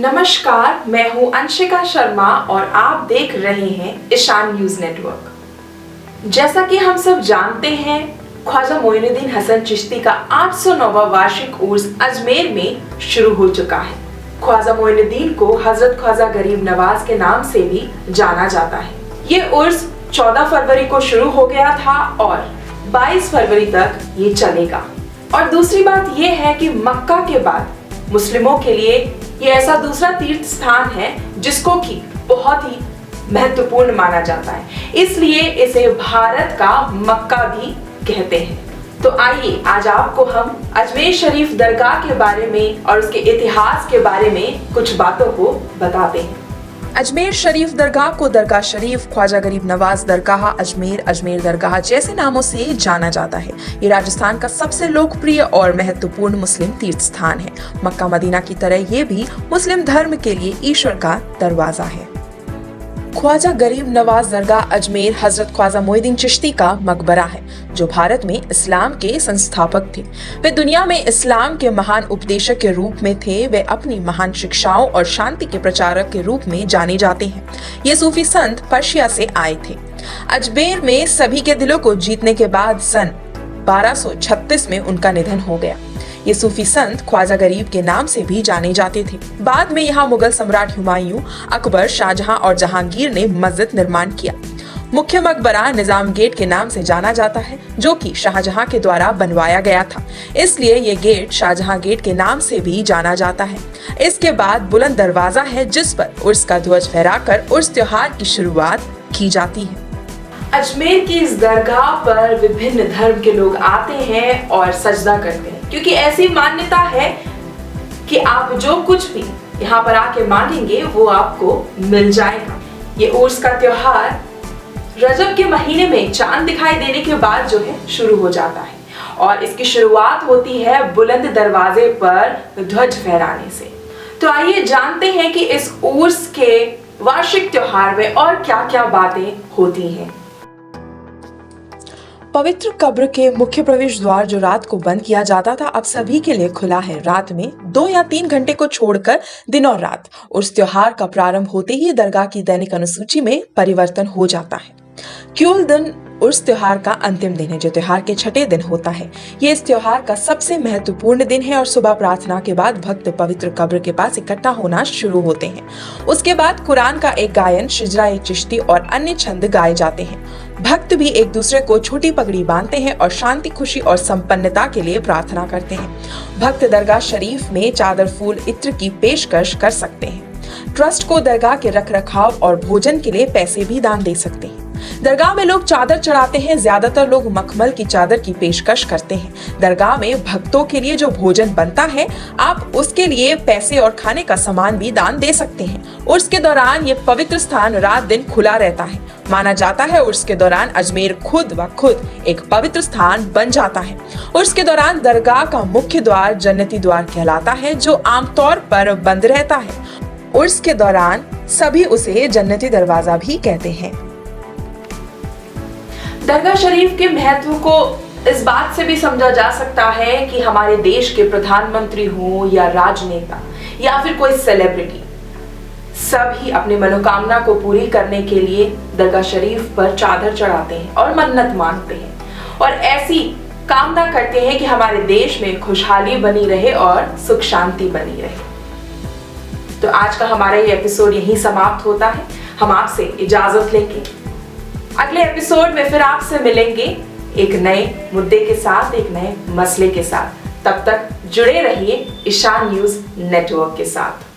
नमस्कार, मैं हूं अंशिका शर्मा और आप देख रहे हैं ईशान न्यूज नेटवर्क। जैसा कि हम सब जानते हैं, ख्वाजा मोइनुद्दीन हसन चिश्ती का 809वां वार्षिक उर्स अजमेर में शुरू हो चुका है। ख्वाजा मोइनुद्दीन को हजरत ख्वाजा गरीब नवाज के नाम से भी जाना जाता है। ये उर्स 14 फरवरी को शुरू हो गया था और 22 फरवरी तक ये चलेगा। और दूसरी बात ये है कि मक्का के बाद मुस्लिमों के लिए ये ऐसा दूसरा तीर्थ स्थान है जिसको कि बहुत ही महत्वपूर्ण माना जाता है, इसलिए इसे भारत का मक्का भी कहते हैं। तो आइए आज आपको हम अजमेर शरीफ दरगाह के बारे में और उसके इतिहास के बारे में कुछ बातों को बताते हैं। अजमेर शरीफ दरगाह को दरगाह शरीफ, ख्वाजा गरीब नवाज दरगाह, अजमेर दरगाह जैसे नामों से जाना जाता है। ये राजस्थान का सबसे लोकप्रिय और महत्वपूर्ण मुस्लिम तीर्थ स्थान है। मक्का मदीना की तरह ये भी मुस्लिम धर्म के लिए ईश्वर का दरवाजा है। ख्वाजा गरीब नवाज दरगाह अजमेर हजरत ख्वाजा मोइनुद्दीन चिश्ती का मकबरा है, जो भारत में इस्लाम के संस्थापक थे। वे दुनिया में इस्लाम के महान उपदेशक के रूप में थे। वे अपनी महान शिक्षाओं और शांति के प्रचारक के रूप में जाने जाते हैं। ये सूफी संत पर्शिया से आए थे। अजमेर में सभी के दिलों को जीतने के बाद सन 1236 में उनका निधन हो गया। ये सूफी संत ख्वाजा गरीब के नाम से भी जाने जाते थे। बाद में यहाँ मुगल सम्राट हुमायूं, अकबर, शाहजहां और जहांगीर ने मस्जिद निर्माण किया। मुख्य मकबरा निजाम गेट के नाम से जाना जाता है, जो कि शाहजहां के द्वारा बनवाया गया था, इसलिए ये गेट शाहजहां गेट के नाम से भी जाना जाता है। इसके बाद बुलंद दरवाजा है, जिस पर उर्स का ध्वज फहराकर उर्स त्योहार की शुरुआत की जाती है। अजमेर की इस दरगाह पर विभिन्न धर्म के लोग आते हैं और सजदा करते हैं, क्योंकि ऐसी मान्यता है कि आप जो कुछ भी यहाँ पर आके मांगेंगे वो आपको मिल जाएगा। ये उर्स का त्योहार रजब के महीने में चांद दिखाई देने के बाद जो है शुरू हो जाता है और इसकी शुरुआत होती है बुलंद दरवाजे पर ध्वज फहराने से। तो आइए जानते हैं कि इस उर्स के वार्षिक त्योहार में और क्या क्या बातें होती हैं। पवित्र कब्र के मुख्य प्रवेश द्वार, जो रात को बंद किया जाता था, अब सभी के लिए खुला है। रात में 2 या 3 घंटे को छोड़कर दिन और रात उर्स त्योहार का प्रारंभ होते ही दरगाह की दैनिक अनुसूची में परिवर्तन हो जाता है। क्यूल दिन उर्स त्योहार का अंतिम दिन है, जो त्योहार के 6ठे दिन होता है। ये इस त्योहार का सबसे महत्वपूर्ण दिन है और सुबह प्रार्थना के बाद भक्त पवित्र कब्र के पास इकट्ठा होना शुरू होते हैं। उसके बाद कुरान का एक गायन, शिजरा चिश्ती और अन्य छंद गाए जाते हैं। भक्त भी एक दूसरे को छोटी पगड़ी बांधते हैं और शांति, खुशी और संपन्नता के लिए प्रार्थना करते हैं। भक्त दरगाह शरीफ में चादर, फूल, इत्र की पेशकश कर सकते हैं। ट्रस्ट को दरगाह के रखरखाव और भोजन के लिए पैसे भी दान दे सकते हैं। दरगाह में लोग चादर चढ़ाते हैं। ज्यादातर लोग मखमल की चादर की पेशकश करते हैं। दरगाह में भक्तों के लिए जो भोजन बनता है, आप उसके लिए पैसे और खाने का सामान भी दान दे सकते हैं। उर्स के दौरान ये पवित्र स्थान रात दिन खुला रहता है। माना जाता है उर्स के दौरान अजमेर खुद ब खुद एक पवित्र स्थान बन जाता है। उर्स के दौरान दरगाह का मुख्य द्वार जन्नती द्वार कहलाता है, जो आमतौर पर बंद रहता है। उर्स के दौरान सभी उसे जन्नती दरवाजा भी कहते हैं। दरगाह शरीफ के महत्व को इस बात से भी समझा जा सकता है कि हमारे देश के प्रधानमंत्री हो या राजनेता या फिर कोई सेलिब्रिटी, सभी अपनी मनोकामना को पूरी करने के लिए दरगाह शरीफ पर चादर चढ़ाते हैं और मन्नत मांगते हैं और ऐसी कामना करते हैं कि हमारे देश में खुशहाली बनी रहे और सुख शांति बनी रहे। तो आज का हमारा ये एपिसोड यहीं समाप्त होता है। हम आपसे इजाजत लेंगे। अगले एपिसोड में फिर आपसे मिलेंगे एक नए मुद्दे के साथ, एक नए मसले के साथ। तब तक जुड़े रहिए ईशान न्यूज नेटवर्क के साथ।